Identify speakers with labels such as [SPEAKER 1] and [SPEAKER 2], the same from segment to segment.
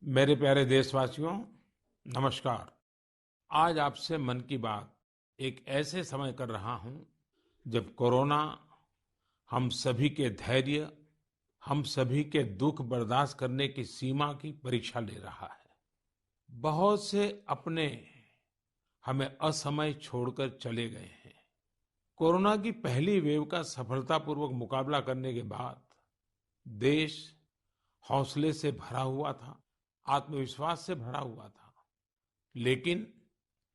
[SPEAKER 1] मेरे प्यारे देशवासियों, नमस्कार। आज आपसे मन की बात एक ऐसे समय कर रहा हूं जब कोरोना हम सभी के धैर्य, हम सभी के दुख बर्दाश्त करने की सीमा की परीक्षा ले रहा है। बहुत से अपने हमें असमय छोड़कर चले गए हैं। कोरोना की पहली वेव का सफलतापूर्वक मुकाबला करने के बाद देश हौसले से भरा हुआ था, आत्मविश्वास से भरा हुआ था। लेकिन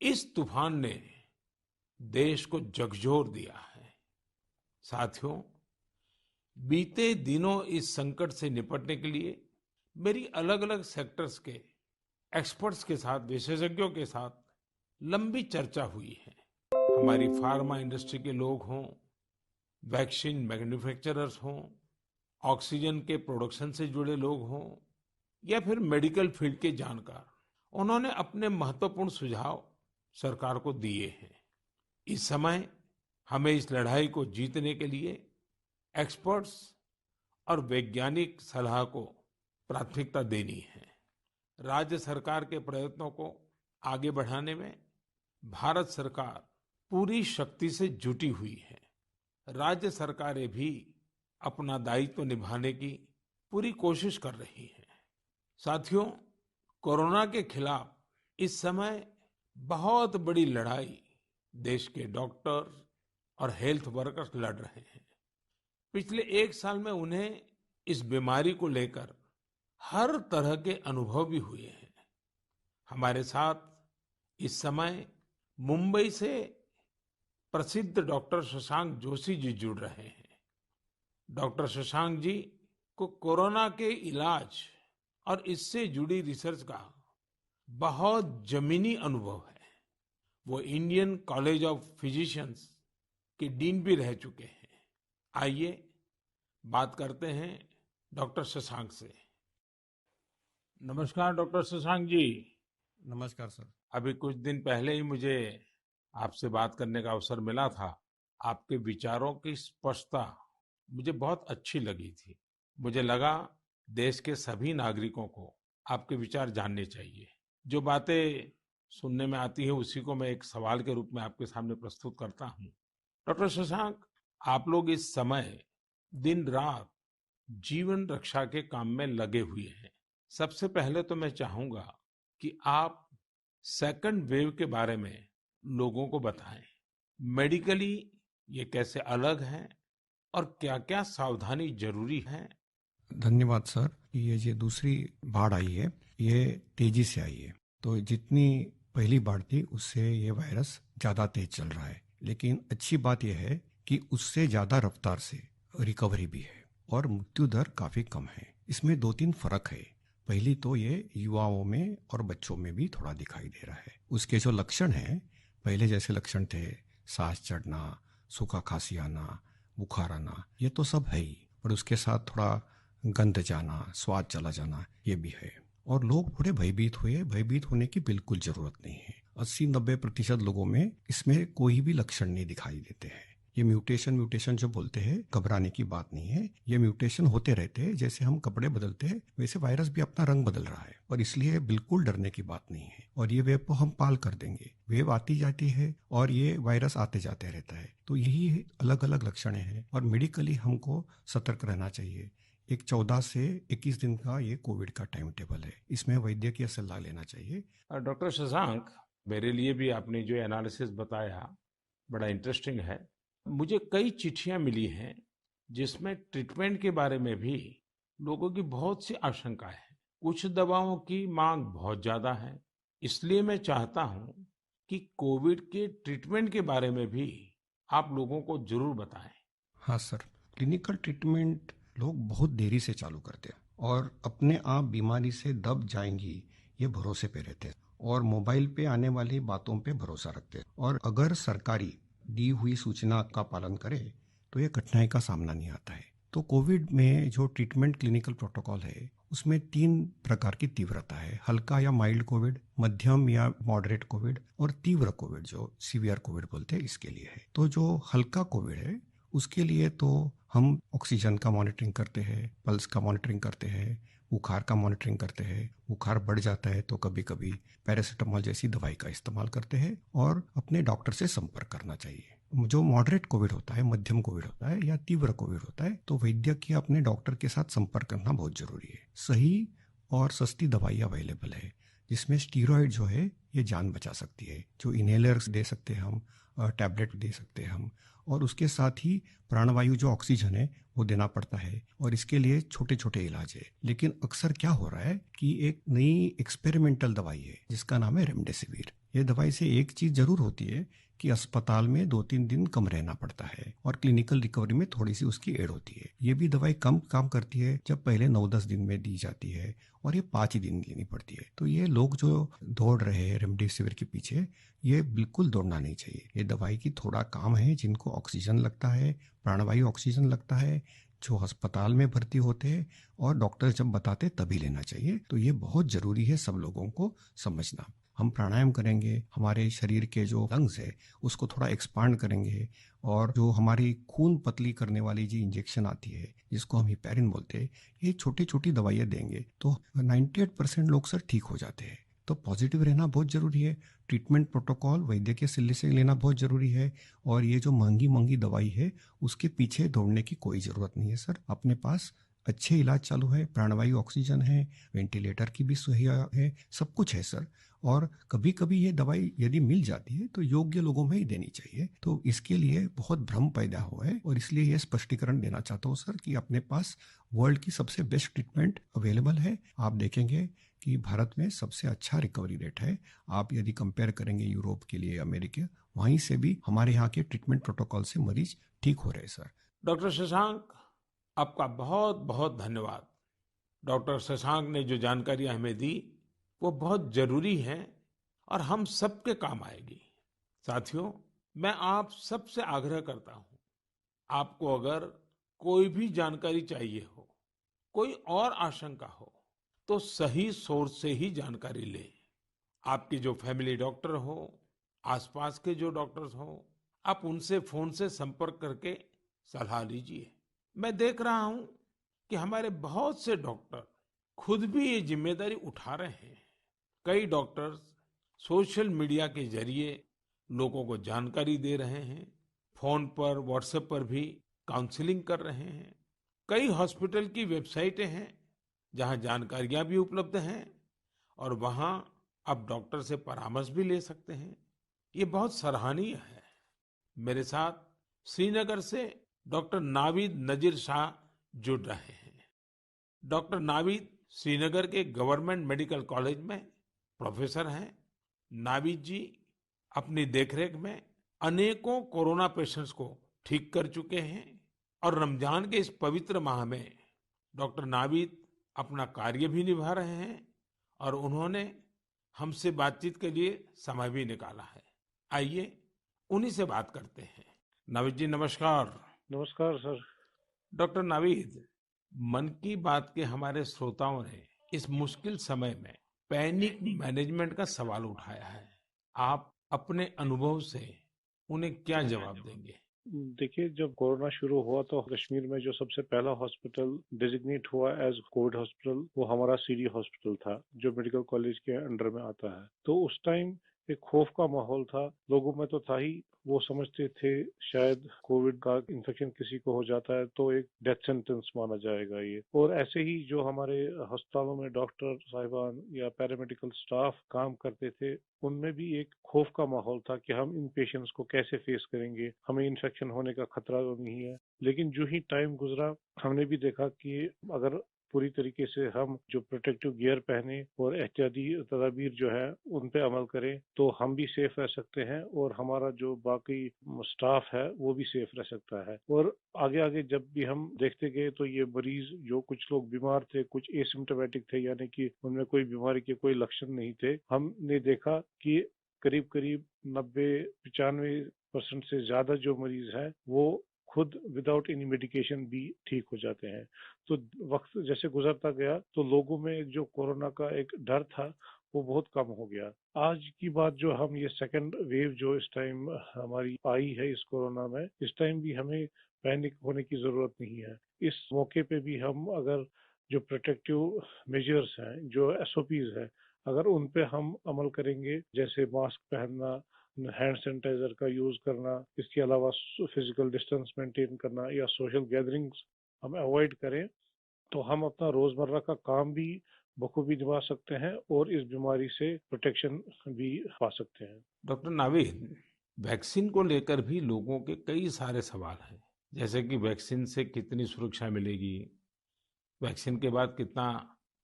[SPEAKER 1] इस तूफान ने देश को झकझोर दिया है। साथियों, बीते दिनों इस संकट से निपटने के लिए मेरी अलग-अलग सेक्टर्स के एक्सपर्ट्स के साथ, विशेषज्ञों के साथ लंबी चर्चा हुई है। हमारी फार्मा इंडस्ट्री के लोग हों, वैक्सीन मैन्युफैक्चरर्स हों, ऑक्सीजन के प्रोडक्शन से जुड़े लोग हों या फिर मेडिकल फील्ड के जानकार, उन्होंने अपने महत्वपूर्ण सुझाव सरकार को दिए हैं। इस समय हमें इस लड़ाई को जीतने के लिए एक्सपर्ट्स और वैज्ञानिक सलाह को प्राथमिकता देनी है। राज्य सरकार के प्रयत्नों को आगे बढ़ाने में भारत सरकार पूरी शक्ति से जुटी हुई है। राज्य सरकारें भी अपना दायित्व निभाने की पूरी कोशिश कर रही हैं। साथियों, कोरोना के खिलाफ इस समय बहुत बड़ी लड़ाई देश के डॉक्टर और हेल्थ वर्कर्स लड़ रहे हैं। पिछले एक साल में उन्हें इस बीमारी को लेकर हर तरह के अनुभव भी हुए हैं। हमारे साथ इस समय मुंबई से प्रसिद्ध डॉक्टर शशांक जोशी जी जुड़ रहे हैं। डॉक्टर शशांक जी को कोरोना के इलाज और इससे जुड़ी रिसर्च का बहुत जमीनी अनुभव है। वो इंडियन कॉलेज ऑफ फिजिशियंस के डीन भी रह चुके हैं। आइए बात करते हैं डॉक्टर शशांक से। नमस्कार डॉक्टर शशांक जी।
[SPEAKER 2] नमस्कार सर।
[SPEAKER 1] अभी कुछ दिन पहले ही मुझे आपसे बात करने का अवसर मिला था। आपके विचारों की स्पष्टता मुझे बहुत अच्छी लगी थी। मुझे लगा देश के सभी नागरिकों को आपके विचार जानने चाहिए। जो बातें सुनने में आती है उसी को मैं एक सवाल के रूप में आपके सामने प्रस्तुत करता हूँ। डॉक्टर शशांक, आप लोग इस समय दिन रात जीवन रक्षा के काम में लगे हुए हैं। सबसे पहले तो मैं चाहूंगा कि आप सेकंड वेव के बारे में लोगों को बताएं। मेडिकली ये कैसे अलग है और क्या-क्या सावधानी जरूरी है।
[SPEAKER 2] धन्यवाद सर। ये जो दूसरी बाढ़ आई है ये तेजी से आई है। तो जितनी पहली बाढ़ थी उससे ये वायरस ज़्यादा तेज चल रहा है, लेकिन अच्छी बात यह है कि उससे ज़्यादा रफ्तार से रिकवरी भी है और मृत्यु दर काफ़ी कम है। इसमें दो तीन फर्क है। पहली तो ये युवाओं में और बच्चों में भी थोड़ा दिखाई दे रहा है। उसके जो लक्षण हैं, पहले जैसे लक्षण थे, सांस चढ़ना, सूखा खांसी आना, बुखार आना, ये तो सब है ही, और उसके साथ थोड़ा गंध जाना, स्वाद चला जाना, ये भी है। और लोग थोड़े भयभीत हुए। भयभीत होने की बिल्कुल जरूरत नहीं है। 80-90% लोगों में इसमें कोई भी लक्षण नहीं दिखाई देते हैं। ये म्यूटेशन जो बोलते हैं, घबराने की बात नहीं है। ये म्यूटेशन होते रहते हैं। जैसे हम कपड़े बदलते हैं वैसे वायरस भी अपना रंग बदल रहा है, और इसलिए बिल्कुल डरने की बात नहीं है। और ये वेव को हम पाल कर देंगे। वेव आती जाती है और ये वायरस आते जाते रहता है। तो यही अलग अलग लक्षण हैं और मेडिकली हमको सतर्क रहना चाहिए। एक 14 से 21 दिन का ये कोविड का टाइम टेबल है। इसमें वैद्यकीय सलाह लेना चाहिए।
[SPEAKER 1] डॉक्टर शशांक, मेरे लिए भी आपने जो एनालिसिस बताया बड़ा इंटरेस्टिंग है। मुझे कई चिट्ठियां मिली हैं जिसमें ट्रीटमेंट के बारे में भी लोगों की बहुत सी आशंका है। कुछ दवाओं की मांग बहुत ज्यादा है। इसलिए मैं चाहता हूं कि कोविड के ट्रीटमेंट के बारे में भी आप लोगों को जरूर बताएं।
[SPEAKER 2] हाँ सर, क्लिनिकल ट्रीटमेंट लोग बहुत देरी से चालू करते हैं और अपने आप बीमारी से दब जाएंगी ये भरोसे पे रहते हैं और मोबाइल पे आने वाली बातों पे भरोसा रखते हैं। और अगर सरकारी दी हुई सूचना का पालन करे तो ये कठिनाई का सामना नहीं आता है। तो कोविड में जो ट्रीटमेंट क्लिनिकल प्रोटोकॉल है उसमें 3 प्रकार की तीव्रता है। हल्का या माइल्ड कोविड, मध्यम या मॉडरेट कोविड और तीव्र कोविड जो सीवियर कोविड बोलते हैं, इसके लिए है। तो जो हल्का कोविड है उसके लिए तो हम ऑक्सीजन का मॉनिटरिंग करते हैं, पल्स का मॉनिटरिंग करते हैं, बुखार का मॉनिटरिंग करते हैं। बुखार बढ़ जाता है तो कभी कभी पैरासीटामोल जैसी दवाई का इस्तेमाल करते हैं और अपने डॉक्टर से संपर्क करना चाहिए। जो मॉडरेट कोविड होता है, मध्यम कोविड होता है या तीव्र कोविड होता है, तो वैद्य या अपने डॉक्टर के साथ संपर्क करना बहुत जरूरी है। सही और सस्ती दवाई अवेलेबल है जिसमें स्टीरॉयड जो है ये जान बचा सकती है, जो इनहेलर्स दे सकते हैं हम, टैबलेट दे सकते हैं हम, और उसके साथ ही प्राणवायु जो ऑक्सीजन है वो देना पड़ता है, और इसके लिए छोटे छोटे इलाज है। लेकिन अक्सर क्या हो रहा है कि एक नई एक्सपेरिमेंटल दवाई है जिसका नाम है रेमडेसिविर। ये दवाई से एक चीज जरूर होती है कि अस्पताल में 2-3 दिन कम रहना पड़ता है और क्लिनिकल रिकवरी में थोड़ी सी उसकी एड होती है। ये भी दवाई कम काम करती है जब पहले 9-10 दिन में दी जाती है, और ये 5 ही दिन लेनी पड़ती है। तो ये लोग जो दौड़ रहे हैं रेमडेसिविर के पीछे, ये बिल्कुल दौड़ना नहीं चाहिए। ये दवाई की थोड़ा काम है, जिनको ऑक्सीजन लगता है, प्राणवायु ऑक्सीजन लगता है, जो अस्पताल में भर्ती होते हैं और डॉक्टर जब बताते तभी लेना चाहिए। तो ये बहुत जरूरी है सब लोगों को समझना। हम प्राणायाम करेंगे, हमारे शरीर के जो लंग्स है उसको थोड़ा एक्सपांड करेंगे, और जो हमारी खून पतली करने वाली जो इंजेक्शन आती है जिसको हम हिपैरिन बोलते हैं, ये छोटी छोटी दवाइयाँ देंगे तो 98% लोग सर ठीक हो जाते हैं। तो पॉजिटिव रहना बहुत जरूरी है। ट्रीटमेंट प्रोटोकॉल वैद्य के सलाह से लेना बहुत जरूरी है, और ये जो महंगी महंगी दवाई है उसके पीछे दौड़ने की कोई जरूरत नहीं है सर। अपने पास अच्छे इलाज चालू है, प्राणवायु ऑक्सीजन है, वेंटिलेटर की भी सुविधा है, सब कुछ है सर। और कभी कभी ये दवाई यदि मिल जाती है तो योग्य लोगों में ही देनी चाहिए। तो इसके लिए बहुत भ्रम पैदा हुआ है, और इसलिए ये स्पष्टीकरण देना चाहता हूँ सर कि अपने पास वर्ल्ड की सबसे बेस्ट ट्रीटमेंट अवेलेबल है। आप देखेंगे कि भारत में सबसे अच्छा रिकवरी रेट है। आप यदि कंपेयर करेंगे यूरोप के लिए, अमेरिका, वहीं से भी हमारे यहाँ के ट्रीटमेंट प्रोटोकॉल से मरीज ठीक हो रहे हैं सर।
[SPEAKER 1] डॉक्टर शशांक, आपका बहुत बहुत धन्यवाद। डॉक्टर शशांक ने जो जानकारियां हमें दी वो बहुत जरूरी है और हम सबके काम आएगी। साथियों, मैं आप सबसे आग्रह करता हूं, आपको अगर कोई भी जानकारी चाहिए हो, कोई और आशंका हो, तो सही सोर्स से ही जानकारी लें। आपकी जो फैमिली डॉक्टर हो, आसपास के जो डॉक्टर्स हो, आप उनसे फोन से संपर्क करके सलाह लीजिए। मैं देख रहा हूं कि हमारे बहुत से डॉक्टर खुद भी ये जिम्मेदारी उठा रहे हैं। कई डॉक्टर्स सोशल मीडिया के जरिए लोगों को जानकारी दे रहे हैं, फोन पर, व्हाट्सएप पर भी काउंसलिंग कर रहे हैं। कई हॉस्पिटल की वेबसाइटें हैं जहां जानकारियां भी उपलब्ध हैं, और वहां आप डॉक्टर से परामर्श भी ले सकते हैं। ये बहुत सराहनीय है। मेरे साथ श्रीनगर से डॉक्टर नावीद नजीर शाह जुड़ रहे हैं। डॉक्टर नावीद श्रीनगर के गवर्नमेंट मेडिकल कॉलेज में प्रोफेसर हैं। नावीद जी अपनी देखरेख में अनेकों कोरोना पेशेंट्स को ठीक कर चुके हैं, और रमजान के इस पवित्र माह में डॉक्टर नावीद अपना कार्य भी निभा रहे हैं, और उन्होंने हमसे बातचीत के लिए समय भी निकाला है। आइए उन्हीं से बात करते हैं। नावीद जी, नमस्कार।
[SPEAKER 3] नमस्कार सर।
[SPEAKER 1] डॉक्टर नावीद, मन की बात के हमारे श्रोताओं ने इस मुश्किल समय में पैनिक मैनेजमेंट का सवाल उठाया है। आप अपने अनुभव से उन्हें क्या जवाब देंगे?
[SPEAKER 3] देखिए, जब कोरोना शुरू हुआ तो कश्मीर में जो सबसे पहला हॉस्पिटल डिजिग्नेट हुआ एज कोविड हॉस्पिटल वो हमारा सीडी हॉस्पिटल था, जो मेडिकल कॉलेज के अंडर में आता है। तो उस टाइम एक खौफ का माहौल था लोगों में, तो था ही। वो समझते थे शायद कोविड का इन्फेक्शन किसी को हो जाता है तो एक डेथ सेंटेंस माना जाएगा ये। और ऐसे ही जो हमारे अस्पतालों में डॉक्टर साहिबान या पैरामेडिकल स्टाफ काम करते थे, उनमें भी एक खौफ का माहौल था कि हम इन पेशेंट्स को कैसे फेस करेंगे, हमें इन्फेक्शन होने का खतरा तो नहीं है। लेकिन जो ही टाइम गुजरा, हमने भी देखा कि अगर पूरी तरीके से हम जो प्रोटेक्टिव गियर पहने और एहतियाती तदाबीर जो है उन पे अमल करें, तो हम भी सेफ रह सकते हैं और हमारा जो बाकी स्टाफ है वो भी सेफ रह सकता है। और आगे आगे जब भी हम देखते गए तो ये मरीज, जो कुछ लोग बीमार थे, कुछ एसिम्प्टोमेटिक थे, यानी कि उनमें कोई बीमारी के कोई लक्षण नहीं थे, हमने देखा कि करीब करीब 90-95% से ज्यादा जो मरीज है वो खुद विदाउट एनी मेडिकेशन भी ठीक हो जाते हैं। तो वक्त जैसे गुजरता गया तो लोगों में एक जो कोरोना का एक डर था वो बहुत कम हो गया। आज की बात जो हम ये सेकंड वेव जो इस टाइम हमारी आई है इस कोरोना में, इस टाइम भी हमें पैनिक होने की जरूरत नहीं है। इस मौके पे भी हम अगर जो प्रोटेक्टिव मेजर्स हैं, जो एसओपीज है, अगर उन पे हम अमल करेंगे, जैसे मास्क पहनना, हैंड सैनिटाइजर का यूज करना, इसके अलावा फिजिकल डिस्टेंस मेंटेन करना या सोशल गैदरिंग्स हम अवॉइड करें, तो हम अपना रोजमर्रा का काम भी बखूबी निभा सकते हैं और इस बीमारी से प्रोटेक्शन भी पा सकते हैं।
[SPEAKER 1] डॉक्टर नावीद, वैक्सीन को लेकर भी लोगों के कई सारे सवाल हैं, जैसे कि वैक्सीन से कितनी सुरक्षा मिलेगी, वैक्सीन के बाद कितना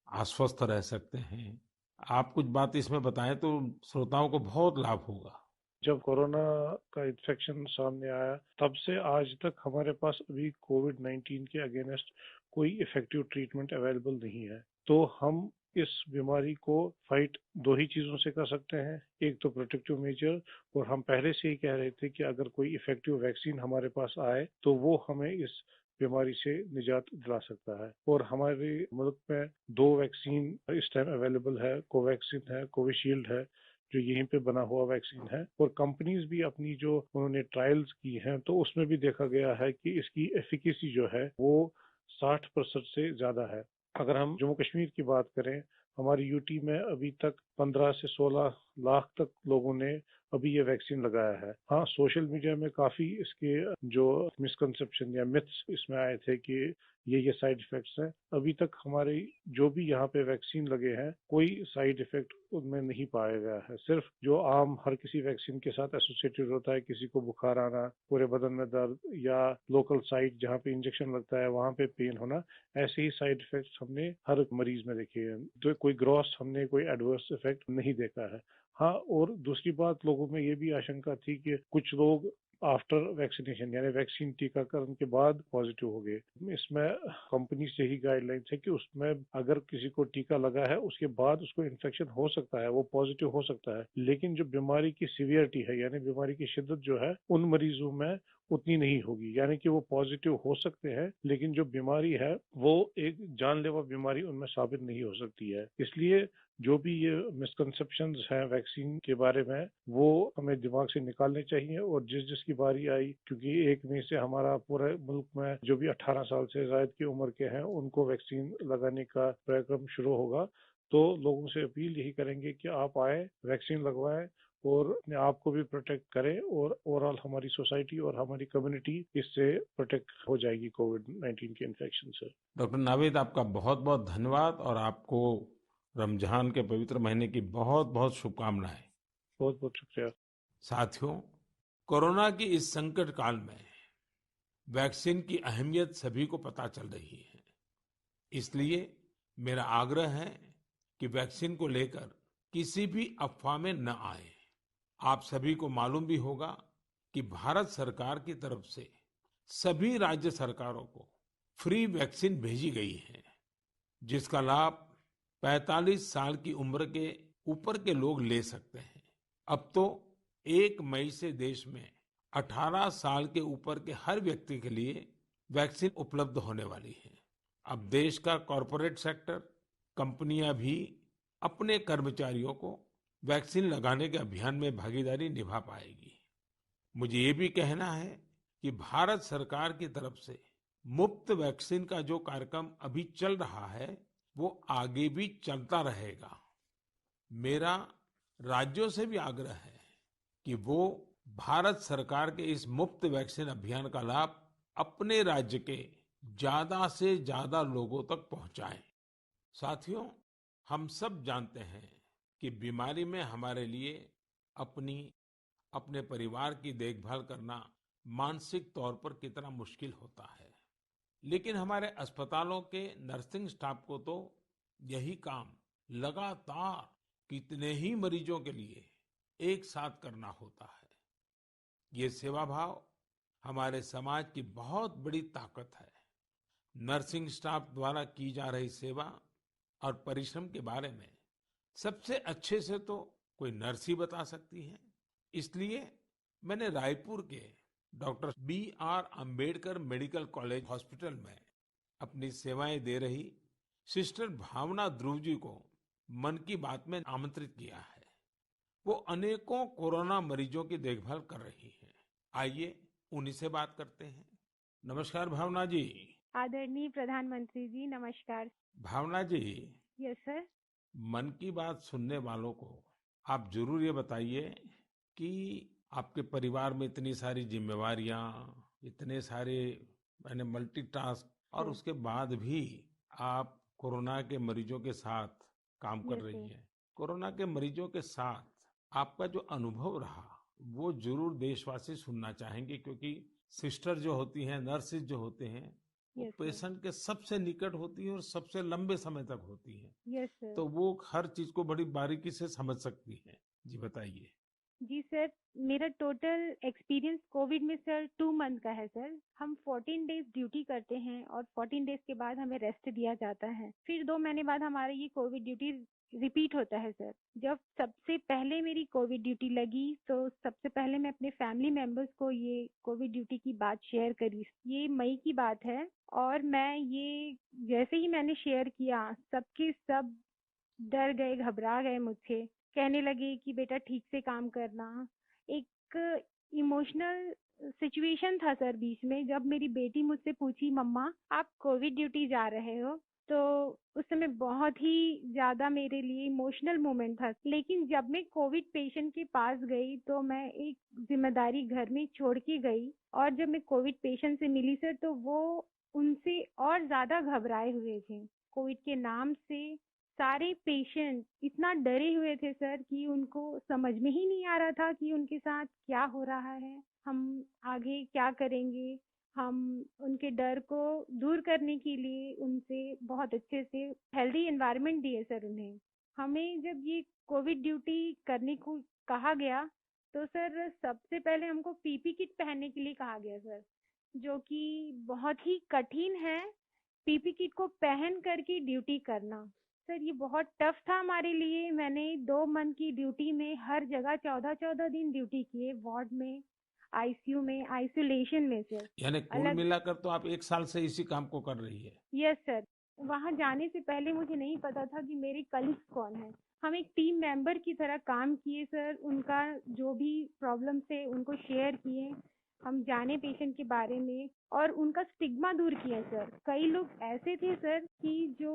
[SPEAKER 1] आश्वस्त रह सकते हैं। आप कुछ बात इसमें बताएं तो श्रोताओं को बहुत लाभ होगा।
[SPEAKER 3] जब कोरोना का इन्फेक्शन सामने आया, तब से आज तक हमारे पास अभी कोविड-19 के अगेंस्ट कोई इफेक्टिव ट्रीटमेंट अवेलेबल नहीं है। तो हम इस बीमारी को फाइट दो ही चीजों से कर सकते हैं। एक तो प्रोटेक्टिव मेजर, और हम पहले से ही कह रहे थे कि अगर कोई इफेक्टिव वैक्सीन हमारे पास आए तो वो हमें इस बीमारी से निजात दिला सकता है। और हमारे मुल्क में दो वैक्सीन इस टाइम अवेलेबल है, कोवैक्सीन है, कोविशील्ड है, जो यहीं पे बना हुआ वैक्सीन है। और कंपनीज भी अपनी जो उन्होंने ट्रायल्स की हैं, तो उसमें भी देखा गया है कि इसकी एफिकेसी जो है वो 60% से ज्यादा है। अगर हम जम्मू कश्मीर की बात करें, हमारी यूटी में अभी तक 15 से 16 लाख तक लोगों ने अभी ये वैक्सीन लगाया है। हाँ, सोशल मीडिया में काफी इसके जो मिसकंसेप्शन या मिथ्स इसमें आए थे कि ये साइड इफेक्ट्स हैं। अभी तक हमारे जो भी यहाँ पे वैक्सीन लगे हैं, कोई साइड इफेक्ट उनमें नहीं पाया गया है। सिर्फ जो आम हर किसी वैक्सीन के साथ एसोसिएटेड होता है, किसी को बुखार आना, पूरे बदन में दर्द, या लोकल साइट जहाँ पे इंजेक्शन लगता है वहाँ पे पेन होना, ऐसे ही साइड इफेक्ट्स हमने हर मरीज में देखे हैं। तो कोई ग्रॉस हमने कोई एडवर्स इफेक्ट नहीं देखा है। हाँ, और दूसरी बात, लोगों में ये भी आशंका थी कि कुछ लोग आफ्टर वैक्सीनेशन यानी वैक्सीन टीकाकरण के बाद पॉजिटिव हो गए। इसमें कंपनी से ही गाइडलाइंस है कि उसमें अगर किसी को टीका लगा है उसके बाद उसको इन्फेक्शन हो सकता है, वो पॉजिटिव हो सकता है, लेकिन जो बीमारी की सीवियरिटी है यानी बीमारी की शिद्दत जो है उन मरीजों में उतनी नहीं होगी। यानी कि वो पॉजिटिव हो सकते हैं, लेकिन जो बीमारी है वो एक जानलेवा बीमारी उनमें साबित नहीं हो सकती है। इसलिए जो भी ये मिसकंसेप्शंस हैं वैक्सीन के बारे में, वो हमें दिमाग से निकालने चाहिए। और जिसकी बारी आई, क्योंकि 1 मई से हमारा पूरे मुल्क में जो भी 18 साल से ज्यादा की उम्र के हैं उनको वैक्सीन लगाने का कार्यक्रम शुरू होगा। तो लोगों से अपील यही करेंगे कि आप आए, वैक्सीन लगवाएं और अपने आप को भी प्रोटेक्ट करें, और ओवरऑल हमारी सोसाइटी और हमारी कम्युनिटी इससे प्रोटेक्ट हो जाएगी कोविड-19 के इन्फेक्शन से।
[SPEAKER 1] डॉक्टर नावीद, आपका बहुत बहुत धन्यवाद और आपको रमजान के पवित्र महीने की बहुत बहुत शुभकामनाएं।
[SPEAKER 3] बहुत बहुत शुक्रिया।
[SPEAKER 1] साथियों, कोरोना की इस संकट काल में वैक्सीन की अहमियत सभी को पता चल रही है। इसलिए मेरा आग्रह है कि वैक्सीन को लेकर किसी भी अफवाह में न आए। आप सभी को मालूम भी होगा कि भारत सरकार की तरफ से सभी राज्य सरकारों को फ्री वैक्सीन भेजी गई है, जिसका लाभ 45 साल की उम्र के ऊपर के लोग ले सकते हैं। अब तो 1 मई से देश में 18 साल के ऊपर के हर व्यक्ति के लिए वैक्सीन उपलब्ध होने वाली है। अब देश का कॉरपोरेट सेक्टर, कंपनियां भी अपने कर्मचारियों को वैक्सीन लगाने के अभियान में भागीदारी निभा पाएगी। मुझे ये भी कहना है कि भारत सरकार की तरफ से मुफ्त वैक्सीन का जो कार्यक्रम अभी चल रहा है वो आगे भी चलता रहेगा। मेरा राज्यों से भी आग्रह है कि वो भारत सरकार के इस मुफ्त वैक्सीन अभियान का लाभ अपने राज्य के ज्यादा से ज्यादा लोगों तक पहुंचाएं। साथियों, हम सब जानते हैं कि बीमारी में हमारे लिए अपनी अपने परिवार की देखभाल करना मानसिक तौर पर कितना मुश्किल होता है, लेकिन हमारे अस्पतालों के नर्सिंग स्टाफ को तो यही काम लगातार कितने ही मरीजों के लिए एक साथ करना होता है। ये सेवा भाव हमारे समाज की बहुत बड़ी ताकत है। नर्सिंग स्टाफ द्वारा की जा रही सेवा और परिश्रम के बारे में सबसे अच्छे से तो कोई नर्स ही बता सकती है। इसलिए मैंने रायपुर के doctor B.R. Ambedkar medical college hospital में अपनी सेवाएं दे रही सिस्टर भावना ध्रुव जी को मन की बात में आमंत्रित किया है। वो अनेकों कोरोना मरीजों की देखभाल कर रही हैं। आइए उन्हीं से बात करते हैं। नमस्कार भावना जी।
[SPEAKER 4] आदरणीय प्रधानमंत्री जी, नमस्कार।
[SPEAKER 1] भावना जी,
[SPEAKER 4] यस सर।
[SPEAKER 1] मन की बात सुनने वालों को आप जरूर ये बताइए कि आपके परिवार में इतनी सारी जिम्मेवारियां, इतने सारे मैंने मल्टीटास्क, और
[SPEAKER 4] सर।
[SPEAKER 1] उसके बाद भी आप कोरोना के मरीजों के साथ काम कर
[SPEAKER 4] यस
[SPEAKER 1] रही
[SPEAKER 4] सर।
[SPEAKER 1] हैं। कोरोना के मरीजों के साथ आपका जो अनुभव रहा वो जरूर देशवासी सुनना चाहेंगे, क्योंकि सिस्टर जो होती हैं, नर्सिस जो होते हैं, वो
[SPEAKER 4] यस सर।
[SPEAKER 1] पेशेंट के सबसे निकट होती हैं और सबसे लंबे समय तक होती हैं।
[SPEAKER 4] Yes sir.
[SPEAKER 1] तो वो हर चीज को बड़ी बारीकी से समझ सकती हैं। जी बताइए।
[SPEAKER 4] जी सर, मेरा टोटल एक्सपीरियंस कोविड में सर 2 मंथ का है सर। हम 14 डेज ड्यूटी करते हैं और 14 डेज के बाद हमें रेस्ट दिया जाता है। फिर 2 महीने बाद हमारा ये कोविड ड्यूटी रिपीट होता है सर। जब सबसे पहले मेरी कोविड ड्यूटी लगी तो सबसे पहले मैं अपने फैमिली मेंबर्स को ये कोविड ड्यूटी की बात शेयर करी। ये मई की बात है और मैं ये जैसे ही मैंने शेयर किया, सबके सब डर गए, घबरा गए मुझसे। कहने लगे कि बेटा ठीक से काम करना। एक इमोशनल सिचुएशन था सर बीच में, जब मेरी बेटी मुझसे पूछी, मम्मा आप कोविड ड्यूटी जा रहे हो? तो उस समय बहुत ही ज़्यादा मेरे लिए इमोशनल मोमेंट था। लेकिन जब मैं कोविड पेशेंट के पास गई तो मैं एक जिम्मेदारी घर में छोड़ के गई, और जब मैं कोविड पेशेंट से मिली सर तो वो उनसे और ज़्यादा घबराए हुए थे। कोविड के नाम से सारे पेशेंट इतना डरे हुए थे सर कि उनको समझ में ही नहीं आ रहा था कि उनके साथ क्या हो रहा है, हम आगे क्या करेंगे। हम उनके डर को दूर करने के लिए उनसे बहुत अच्छे से हेल्दी एनवायरनमेंट दिए सर उन्हें। हमें जब ये कोविड ड्यूटी करने को कहा गया तो सर सबसे पहले हमको पीपी किट पहनने के लिए कहा गया सर, जो कि बहुत ही कठिन है। पीपी किट को पहन करके ड्यूटी करना सर, ये बहुत टफ था हमारे लिए। मैंने 2 मंथ की ड्यूटी में हर जगह 14-14 दिन ड्यूटी किए, वार्ड में, आईसीयू में, आइसोलेशन में सर।
[SPEAKER 1] यानी कुल
[SPEAKER 4] अलग।
[SPEAKER 1] मिलाकर तो आप 1 साल से इसी काम को कर रही है।
[SPEAKER 4] Yes sir. वहाँ जाने से पहले मुझे नहीं पता था कि मेरे कलीग्स कौन है। हम एक टीम मेंबर की तरह काम किए सर, उनका जो भी प्रॉब्लम थे उनको शेयर किए। हम जाने पेशेंट के बारे में और उनका स्टिग्मा दूर किया सर। कई लोग ऐसे थे सर कि जो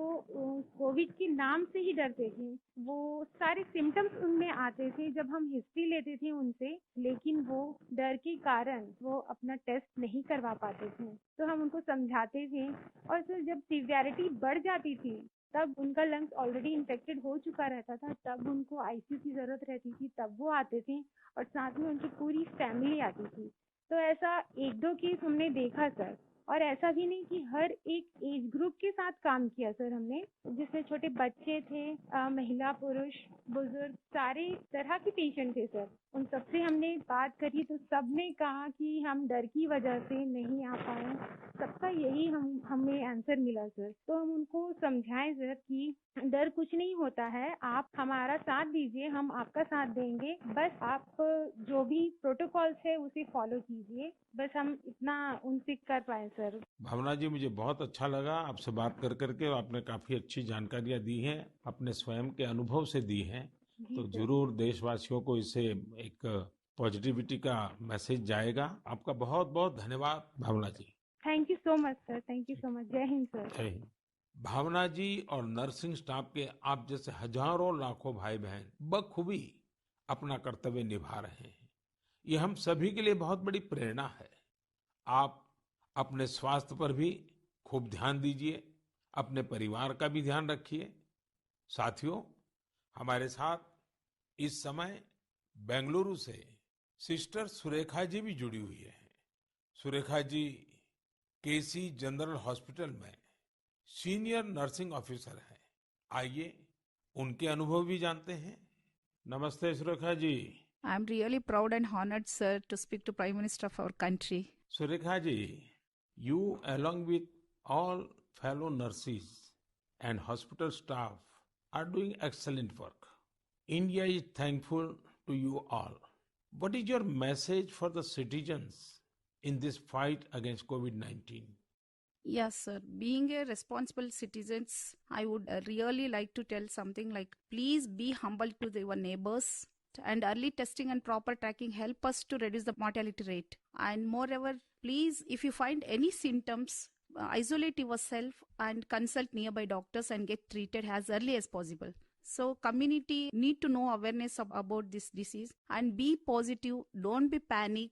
[SPEAKER 4] कोविड के नाम से ही डरते थे। वो सारे सिम्टम्स उनमें आते थे जब हम हिस्ट्री लेते थे उनसे, लेकिन वो डर के कारण वो अपना टेस्ट नहीं करवा पाते थे। तो हम उनको समझाते थे, और सर जब सीवियरिटी बढ़ जाती थी तब उनका लंग्स ऑलरेडी इन्फेक्टेड हो चुका रहता था, तब उनको आईसीयू की जरूरत रहती थी, तब वो आते थे और साथ में उनकी पूरी फैमिली आती थी। तो ऐसा 1-2 केस हमने देखा सर। और ऐसा भी नहीं कि हर एक एज ग्रुप के साथ काम किया सर हमने, जिसमें छोटे बच्चे थे, महिला, पुरुष, बुजुर्ग, सारे तरह के पेशेंट थे सर। उन सबसे हमने बात करी तो सबने कहा कि हम डर की वजह से नहीं आ पाए। सबका यही हमें आंसर मिला सर। तो हम उनको समझाएं सर कि डर कुछ नहीं होता है, आप हमारा साथ दीजिए, हम आपका साथ देंगे। बस आप जो भी प्रोटोकॉल्स है उसे फॉलो कीजिए। बस हम इतना उनसे कर पाए सर।
[SPEAKER 1] भावना जी, मुझे बहुत अच्छा लगा आपसे बात कर करके। आपने काफी अच्छी जानकारियां दी हैं, अपने स्वयं के अनुभव से दी हैं।
[SPEAKER 4] जी
[SPEAKER 1] तो
[SPEAKER 4] सर।
[SPEAKER 1] जरूर देशवासियों को इससे एक पॉजिटिविटी का मैसेज जाएगा। आपका बहुत बहुत धन्यवाद Bhavna ji.
[SPEAKER 4] Thank you so much sir, thank you so much. जय हिंद सर।
[SPEAKER 1] जय हिंद। भावना जी और नर्सिंग स्टाफ के आप जैसे हजारों लाखों भाई बहन बखूबी अपना कर्तव्य निभा रहे हैं। ये हम सभी के लिए बहुत बड़ी प्रेरणा है। आप अपने स्वास्थ्य पर भी खूब ध्यान दीजिए, अपने परिवार का भी ध्यान रखिए। साथियों, हमारे साथ इस समय बेंगलुरु से सिस्टर सुरेखा जी भी जुड़ी हुई है। सुरेखा जी केसी जनरल हॉस्पिटल में सीनियर नर्सिंग ऑफिसर है। आइए उनके अनुभव भी जानते हैं। नमस्ते Surekha ji.
[SPEAKER 5] I'm really proud and honored, sir, to speak to Prime Minister of our country.
[SPEAKER 1] Surekha ji, you along with all fellow nurses and hospital staff are doing excellent work. India is thankful to you all. What is your message for the citizens in this fight against COVID-19?
[SPEAKER 5] Yes, sir. Being a responsible citizens, I would really like to tell something like, please be humble to your neighbors. And early testing and proper tracking help us to reduce the mortality rate. And moreover, please, if you find any symptoms, isolate yourself and consult nearby doctors and get treated as early as possible. So community need to know awareness about this disease and be positive, don't be panic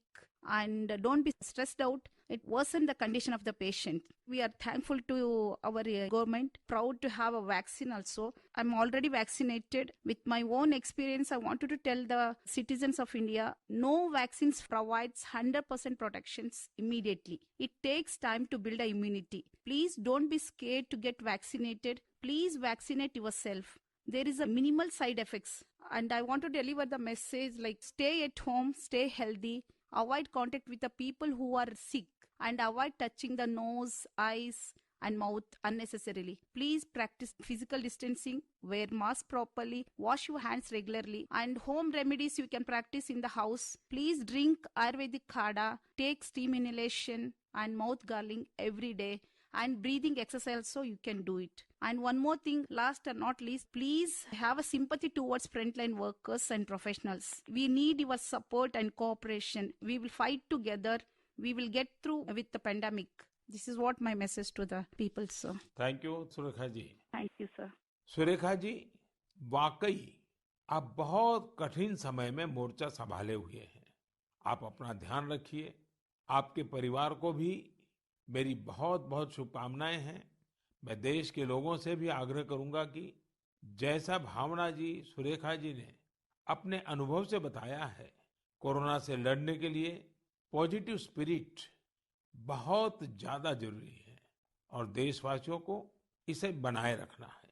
[SPEAKER 5] and don't be stressed out. It worsened the condition of the patient. We are thankful to our government, proud to have a vaccine also. I'm already vaccinated. With my own experience, I wanted to tell the citizens of India, no vaccines provides 100% protections immediately. It takes time to build a immunity. Please don't be scared to get vaccinated. Please vaccinate yourself. There is a minimal side effects. And I want to deliver the message like stay at home, stay healthy, avoid contact with the people who are sick, and avoid touching the nose, eyes, and mouth unnecessarily. Please practice physical distancing, wear mask properly, wash your hands regularly, and home remedies you can practice in the house. Please drink Ayurvedic Kada, take steam inhalation and mouth gargling every day, and breathing exercise so you can do it. And one more thing, last and not least, please have a sympathy towards frontline workers and professionals. We need your support and cooperation. We will fight together. We will get through with the pandemic. This is what my message to the people, sir.
[SPEAKER 1] Thank you Surekha ji.
[SPEAKER 5] Thank you, sir.
[SPEAKER 1] Surekha ji, वाकई आप बहुत कठिन समय में मोर्चा संभाले हुए हैं। आप अपना ध्यान रखिए। आपके परिवार को भी मेरी बहुत बहुत शुभकामनाएं हैं। मैं देश के लोगों से भी आग्रह करूंगा कि जैसा भावना जी, सुरेखा जी ने अपने अनुभव से बताया है, कोरोना से लड़ने के लिए पॉजिटिव स्पिरिट बहुत ज्यादा जरूरी है और देशवासियों को इसे बनाए रखना है।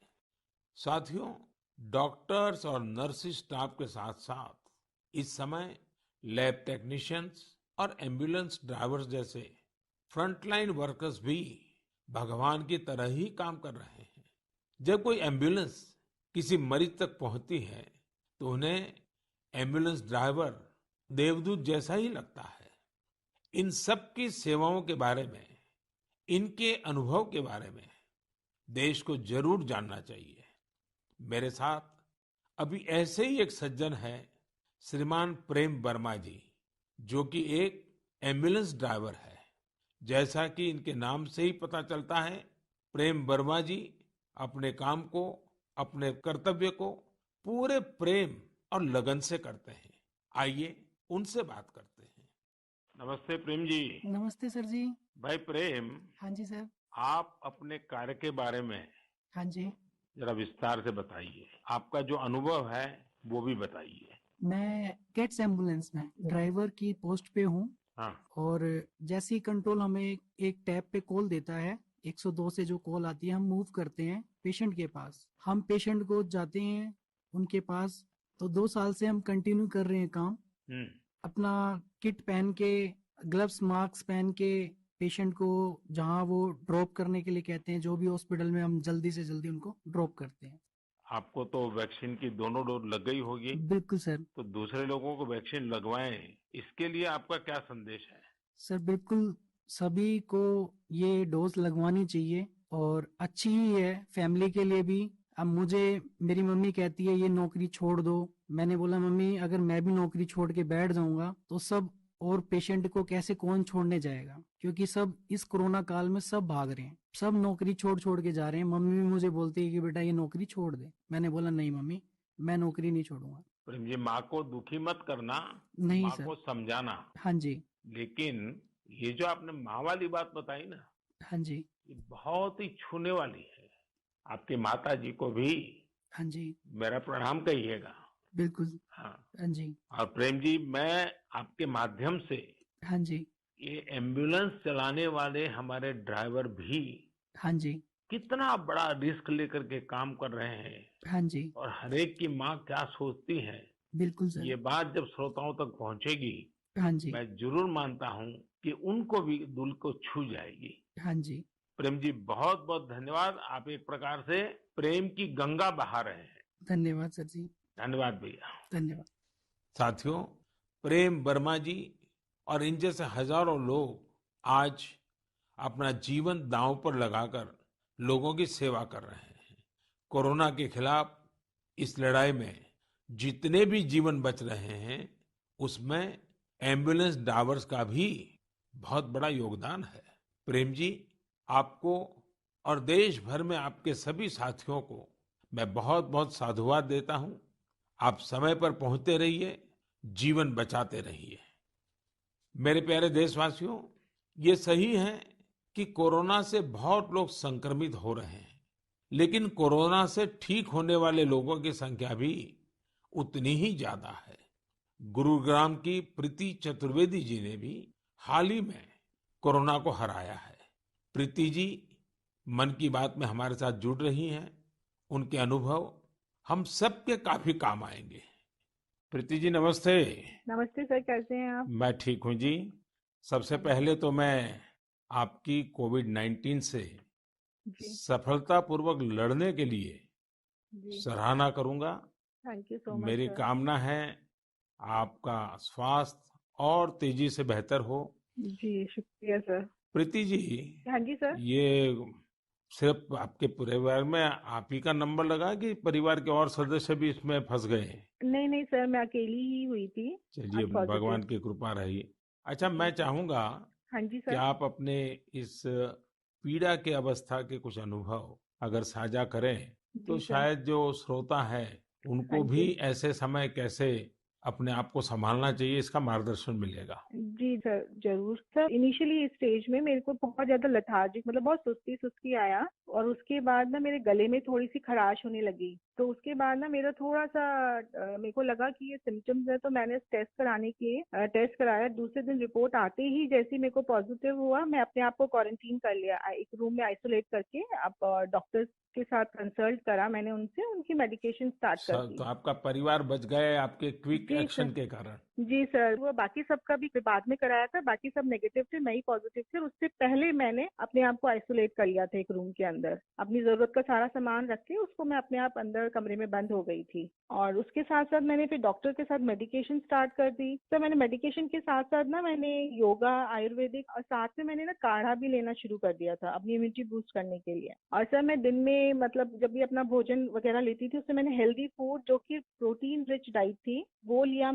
[SPEAKER 1] साथियों, डॉक्टर्स और नर्सिंग स्टाफ के साथ साथ इस समय लैब टेक्नीशियंस और एम्बुलेंस ड्राइवर्स जैसे फ्रंटलाइन वर्कर्स भी भगवान की तरह ही काम कर रहे हैं। जब कोई एम्बुलेंस किसी मरीज तक पहुंचती है तो उन्हें एम्बुलेंस ड्राइवर देवदूत जैसा ही लगता है। इन सब की सेवाओं के बारे में, इनके अनुभव के बारे में देश को जरूर जानना चाहिए। मेरे साथ अभी ऐसे ही एक सज्जन है, श्रीमान प्रेम वर्मा जी, जो कि एक एम्बुलेंस ड्राइवर है। जैसा कि इनके नाम से ही पता चलता है, प्रेम वर्मा जी अपने काम को, अपने कर्तव्य को पूरे प्रेम और लगन से करते हैं। आइए उनसे बात करते हैं। नमस्ते प्रेम जी।
[SPEAKER 6] नमस्ते सर जी।
[SPEAKER 1] भाई प्रेम,
[SPEAKER 6] हाँ जी सर।
[SPEAKER 1] आप अपने कार्य के बारे में
[SPEAKER 6] हाँ जी।
[SPEAKER 1] जरा विस्तार से बताइए। आपका जो अनुभव है वो भी बताइए।
[SPEAKER 6] मैं गेट्स एम्बुलेंस में ड्राइवर की पोस्ट पे हूँ।
[SPEAKER 1] हाँ।
[SPEAKER 6] और जैसे ही कंट्रोल हमें एक टैब पे कॉल देता है, 102 से जो कॉल आती है, हम मूव करते हैं पेशेंट के पास। हम पेशेंट को जाते हैं उनके पास। तो 2 साल से हम कंटिन्यू कर रहे हैं काम। अपना किट पहन के, ग्लव्स, मास्क पहन के पेशेंट को जहाँ वो ड्रॉप करने के लिए कहते हैं, जो भी हॉस्पिटल में, हम जल्दी से जल्दी उनको ड्रॉप करते हैं।
[SPEAKER 1] आपको तो वैक्सीन की दोनों डोज लग गई होगी।
[SPEAKER 6] बिल्कुल सर।
[SPEAKER 1] तो दूसरे लोगों को वैक्सीन लगवाएं, इसके लिए आपका क्या संदेश है?
[SPEAKER 6] सर बिल्कुल, सभी को ये डोज लगवानी चाहिए और अच्छी ही है फैमिली के लिए भी। अब मुझे मेरी मम्मी कहती है ये नौकरी छोड़ दो। मैंने बोला मम्मी, अगर मैं भी नौकरी छोड़ के बैठ जाऊंगा तो सब और पेशेंट को कैसे कौन छोड़ने जाएगा, क्योंकि सब इस कोरोना काल में सब भाग रहे हैं, सब नौकरी छोड़ छोड़ के जा रहे हैं। मम्मी भी मुझे बोलती है कि बेटा ये नौकरी छोड़ दे। मैंने बोला नहीं मम्मी, मैं नौकरी नहीं छोड़ूंगा।
[SPEAKER 1] प्रेम जी, माँ को दुखी मत करना,
[SPEAKER 6] नहीं
[SPEAKER 1] माँ
[SPEAKER 6] सर।
[SPEAKER 1] को समझाना।
[SPEAKER 6] हाँ जी।
[SPEAKER 1] लेकिन ये जो आपने माँ वाली बात बताई ना,
[SPEAKER 6] हाँ जी।
[SPEAKER 1] ये बहुत ही छूने वाली है। आपकी माता जी को भी
[SPEAKER 6] हाँ जी।
[SPEAKER 1] मेरा प्रणाम कहिएगा।
[SPEAKER 6] बिल्कुल।
[SPEAKER 1] हाँ।
[SPEAKER 6] हाँ जी।
[SPEAKER 1] और प्रेम जी, मैं आपके माध्यम से,
[SPEAKER 6] हाँ जी,
[SPEAKER 1] ये एम्बुलेंस चलाने वाले हमारे ड्राइवर भी
[SPEAKER 6] हाँ जी,
[SPEAKER 1] कितना बड़ा रिस्क लेकर के काम कर रहे हैं,
[SPEAKER 6] हाँ जी,
[SPEAKER 1] और हर एक की माँ क्या सोचती है,
[SPEAKER 6] बिल्कुल सर।
[SPEAKER 1] ये बात जब श्रोताओं तक पहुंचेगी,
[SPEAKER 6] हाँ जी,
[SPEAKER 1] मैं जरूर मानता हूँ कि उनको भी दिल को छू जाएगी।
[SPEAKER 6] हाँ जी।
[SPEAKER 1] प्रेम जी, बहुत बहुत धन्यवाद। आप एक प्रकार से प्रेम की गंगा बहा रहे हैं।
[SPEAKER 6] धन्यवाद सर जी।
[SPEAKER 1] धन्यवाद भैया।
[SPEAKER 6] धन्यवाद।
[SPEAKER 1] साथियों, प्रेम वर्मा जी और इन जैसे हजारों लोग आज अपना जीवन दांव पर लगाकर लोगों की सेवा कर रहे हैं। कोरोना के खिलाफ इस लड़ाई में जितने भी जीवन बच रहे हैं उसमें एम्बुलेंस ड्राइवर्स का भी बहुत बड़ा योगदान है। प्रेम जी, आपको और देश भर में आपके सभी साथियों को मैं बहुत बहुत साधुवाद देता हूं। आप समय पर पहुंचते रहिए, जीवन बचाते रहिए। मेरे प्यारे देशवासियों, ये सही है कि कोरोना से बहुत लोग संक्रमित हो रहे हैं, लेकिन कोरोना से ठीक होने वाले लोगों की संख्या भी उतनी ही ज्यादा है। गुरुग्राम की प्रीति चतुर्वेदी जी ने भी हाल ही में कोरोना को हराया है। प्रीति जी मन की बात में हमारे साथ जुड़ रही हैं। उनके अनुभव हम सबके काफी काम आएंगे। प्रीति जी नमस्ते।
[SPEAKER 7] नमस्ते सर, कैसे हैं आप?
[SPEAKER 1] मैं ठीक हूँ जी। सबसे पहले तो मैं आपकी कोविड-19 से
[SPEAKER 7] जी
[SPEAKER 1] सफलतापूर्वक लड़ने के लिए
[SPEAKER 7] जी।
[SPEAKER 1] सराहना करूंगा।
[SPEAKER 7] थैंक यू सो मच
[SPEAKER 1] मेरी
[SPEAKER 7] सर।
[SPEAKER 1] कामना है आपका स्वास्थ्य और तेजी से बेहतर हो।
[SPEAKER 7] जी शुक्रिया सर।
[SPEAKER 1] प्रीति जी,
[SPEAKER 7] हाँ जी सर।
[SPEAKER 1] ये सिर्फ आपके परिवार में आप ही का नंबर लगा कि परिवार के और सदस्य भी इसमें फंस गए?
[SPEAKER 7] नहीं नहीं सर, मैं अकेली ही हुई थी।
[SPEAKER 1] चलिए,
[SPEAKER 7] आज पॉजिटिव।
[SPEAKER 1] भगवान की कृपा रही। अच्छा,
[SPEAKER 7] जी
[SPEAKER 1] मैं
[SPEAKER 7] सर।
[SPEAKER 1] चाहूंगा
[SPEAKER 7] हाँ जी
[SPEAKER 1] कि
[SPEAKER 7] सर।
[SPEAKER 1] आप अपने इस पीड़ा के अवस्था के कुछ अनुभव अगर साझा करें तो
[SPEAKER 7] जी सर।
[SPEAKER 1] शायद जो श्रोता है
[SPEAKER 7] हाँ
[SPEAKER 1] उनको
[SPEAKER 7] जी।
[SPEAKER 1] भी ऐसे समय कैसे अपने आप को संभालना चाहिए इसका मार्गदर्शन मिलेगा।
[SPEAKER 7] जी सर, जरूर सर। इनिशियली इस स्टेज में मेरे को बहुत ज्यादा लथार्जिक, मतलब बहुत सुस्ती सुस्ती आया, और उसके बाद ना मेरे गले में थोड़ी सी खराश होने लगी। तो उसके बाद ना मेरा थोड़ा सा मेरे को लगा कि ये सिम्टम्स है, तो मैंने टेस्ट कराने के टेस्ट कराया। दूसरे दिन रिपोर्ट आते ही जैसे ही मेरे को पॉजिटिव हुआ, मैं अपने आप को क्वारंटीन कर लिया, एक रूम में आइसोलेट करके। अब डॉक्टर्स के साथ कंसल्ट करा मैंने उनसे, उनकी मेडिकेशन स्टार्ट कर दी।
[SPEAKER 1] तो आपका परिवार बच गए आपके क्विक
[SPEAKER 7] जी
[SPEAKER 1] एक्शन
[SPEAKER 7] सर।
[SPEAKER 1] के कारण।
[SPEAKER 7] जी सर, वो बाकी सबका भी बाद में कराया था, बाकी सब नेगेटिव थे, मैं ही पॉजिटिव थी। और उससे पहले मैंने अपने आप को आइसोलेट कर लिया था एक रूम के अंदर। अपनी जरूरत का सारा सामान रख के उसको मैं अपने आप अंदर कमरे में बंद हो गई थी। और उसके साथ साथ मैंने फिर डॉक्टर के साथ मेडिकेशन स्टार्ट कर दी। तो मैंने मेडिकेशन के साथ साथ ना मैंने योगा, आयुर्वेदिक, और साथ में मैंने ना काढ़ा भी लेना शुरू कर दिया था अपनी इम्यूनिटी बूस्ट करने के लिए। और सर मैं दिन में, मतलब जब भी अपना भोजन वगैरह लेती थी, उससे मैंने हेल्दी फूड जो कि प्रोटीन रिच डाइट थी वो लिया।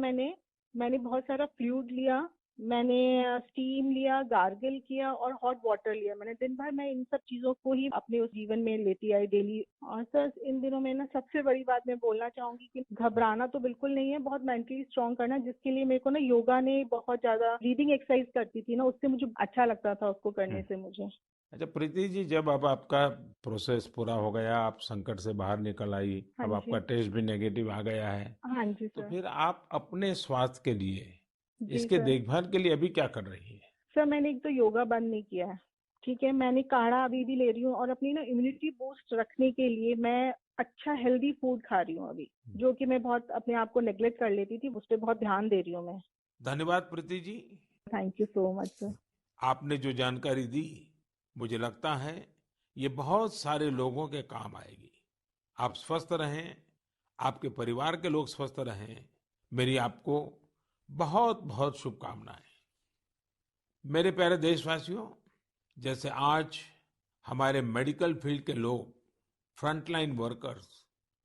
[SPEAKER 7] मैंने बहुत सारा फ्लूइड लिया, मैंने स्टीम लिया, गार्गल किया और हॉट वाटर लिया। मैंने दिन भर मैं इन सब चीजों को ही अपने उस जीवन में लेती आई डेली। और सर इन दिनों में ना सबसे बड़ी बात मैं बोलना चाहूंगी कि घबराना तो बिल्कुल नहीं है, बहुत मेंटली स्ट्रांग करना, जिसके लिए मेरे को ना योगा ने बहुत ज्यादा, ब्रीदिंग एक्सरसाइज करती थी ना, उससे मुझे अच्छा लगता था उसको करने से मुझे।
[SPEAKER 1] अच्छा प्रीति जी, जब अब आपका प्रोसेस पूरा हो गया, आप संकट से बाहर निकल आई,
[SPEAKER 7] हाँ
[SPEAKER 1] अब
[SPEAKER 7] जी।
[SPEAKER 1] आपका टेस्ट भी नेगेटिव आ गया है,
[SPEAKER 7] हाँ जी
[SPEAKER 1] तो
[SPEAKER 7] सर।
[SPEAKER 1] फिर आप अपने स्वास्थ्य के लिए,
[SPEAKER 7] जी
[SPEAKER 1] इसके
[SPEAKER 7] सर।
[SPEAKER 1] देखभाल के लिए अभी क्या कर रही है?
[SPEAKER 7] सर मैंने एक तो योगा बंद नहीं किया है, ठीक है। मैंने काढ़ा अभी भी ले रही हूँ, और अपनी ना इम्यूनिटी बूस्ट रखने के लिए मैं अच्छा हेल्दी फूड खा रही हूँ अभी, जो कि मैं बहुत अपने आप को नेग्लेक्ट कर लेती थी, उस पर बहुत ध्यान दे रही हूँ मैं।
[SPEAKER 1] धन्यवाद Preeti ji.
[SPEAKER 7] Thank you so much sir.
[SPEAKER 1] आपने जो जानकारी दी, मुझे लगता है ये बहुत सारे लोगों के काम आएगी। आप स्वस्थ रहें, आपके परिवार के लोग स्वस्थ रहें, मेरी आपको बहुत बहुत शुभकामनाएं। मेरे प्यारे देशवासियों, जैसे आज हमारे मेडिकल फील्ड के लोग, फ्रंटलाइन वर्कर्स,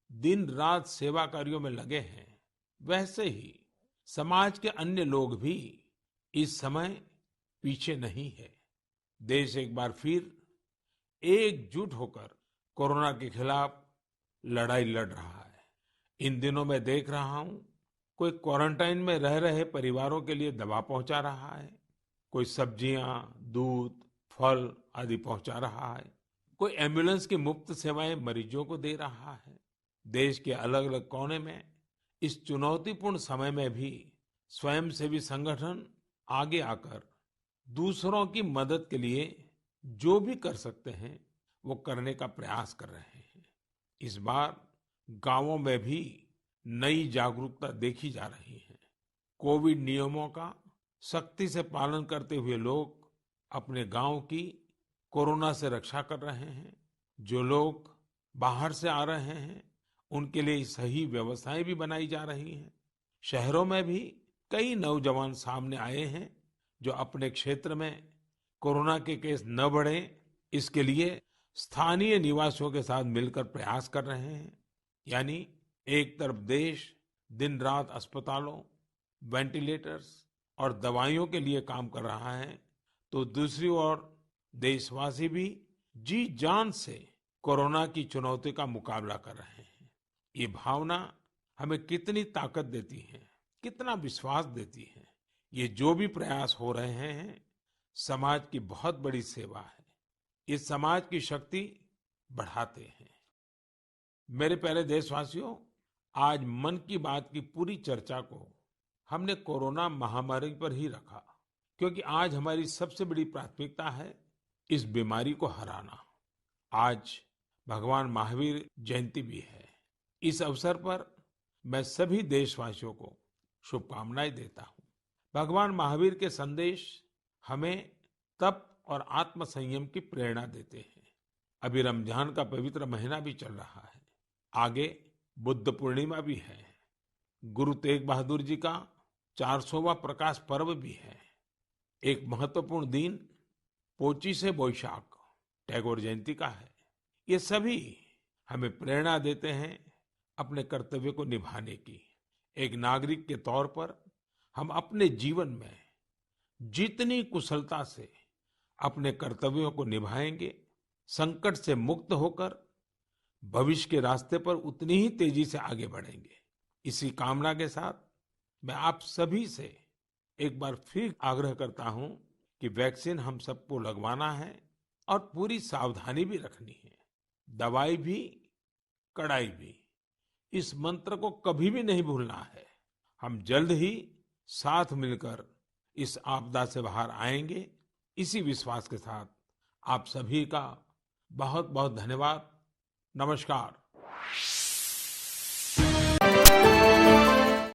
[SPEAKER 1] दिन रात सेवा कार्यों में लगे हैं, वैसे ही समाज के अन्य लोग भी इस समय पीछे नहीं है। देश एक बार फिर एकजुट होकर कोरोना के खिलाफ लड़ाई लड़ रहा है। इन दिनों मैं देख रहा हूं, कोई क्वारंटाइन में रह रहे परिवारों के लिए दवा पहुंचा रहा है, कोई सब्जियां, दूध, फल आदि पहुंचा रहा है, कोई एम्बुलेंस की मुफ्त सेवाएं मरीजों को दे रहा है। देश के अलग अलग कोने में इस चुनौतीपूर्ण समय में भी स्वयंसेवी संगठन आगे आकर दूसरों की मदद के लिए जो भी कर सकते हैं वो करने का प्रयास कर रहे हैं। इस बार गांवों में भी नई जागरूकता देखी जा रही है। कोविड नियमों का सख्ती से पालन करते हुए लोग अपने गांव की कोरोना से रक्षा कर रहे हैं। जो लोग बाहर से आ रहे हैं उनके लिए सही व्यवस्थाएं भी बनाई जा रही हैं। शहरों में भी कई नौजवान सामने आए हैं जो अपने क्षेत्र में कोरोना के केस न बढ़े, इसके लिए स्थानीय निवासियों के साथ मिलकर प्रयास कर रहे हैं। यानी एक तरफ देश दिन रात अस्पतालों, वेंटिलेटर्स और दवाइयों के लिए काम कर रहा है, तो दूसरी ओर देशवासी भी जी जान से कोरोना की चुनौती का मुकाबला कर रहे हैं। ये भावना हमें कितनी ताकत देती है, कितना विश्वास देती है। ये जो भी प्रयास हो रहे हैं, समाज की बहुत बड़ी सेवा है। ये समाज की शक्ति बढ़ाते हैं। मेरे प्यारे देशवासियों, आज मन की बात की पूरी चर्चा को हमने कोरोना महामारी पर ही रखा, क्योंकि आज हमारी सबसे बड़ी प्राथमिकता है इस बीमारी को हराना। आज भगवान महावीर जयंती भी है। इस अवसर पर मैं सभी देशवासियों को शुभकामनाएं देता हूं। भगवान महावीर के संदेश हमें तप और आत्म संयम की प्रेरणा देते हैं। अभी रमजान का पवित्र महीना भी चल रहा है। आगे बुद्ध पूर्णिमा भी है। गुरु तेग बहादुर जी का 400वां प्रकाश पर्व भी है। एक महत्वपूर्ण दिन पोचिशे बोईशाक टैगोर जयंती का है। ये सभी हमें प्रेरणा देते हैं अपने कर्तव्य को निभाने की। एक नागरिक के तौर पर हम अपने जीवन में जितनी कुशलता से अपने कर्तव्यों को निभाएंगे, संकट से मुक्त होकर भविष्य के रास्ते पर उतनी ही तेजी से आगे बढ़ेंगे। इसी कामना के साथ मैं आप सभी से एक बार फिर आग्रह करता हूं कि वैक्सीन हम सबको लगवाना है और पूरी सावधानी भी रखनी है। दवाई भी, कड़ाई भी, इस मंत्र को कभी भी नहीं भूलना है। हम जल्द ही साथ मिलकर इस आपदा से बाहर आएंगे। इसी विश्वास के साथ आप सभी का बहुत बहुत धन्यवाद। नमस्कार।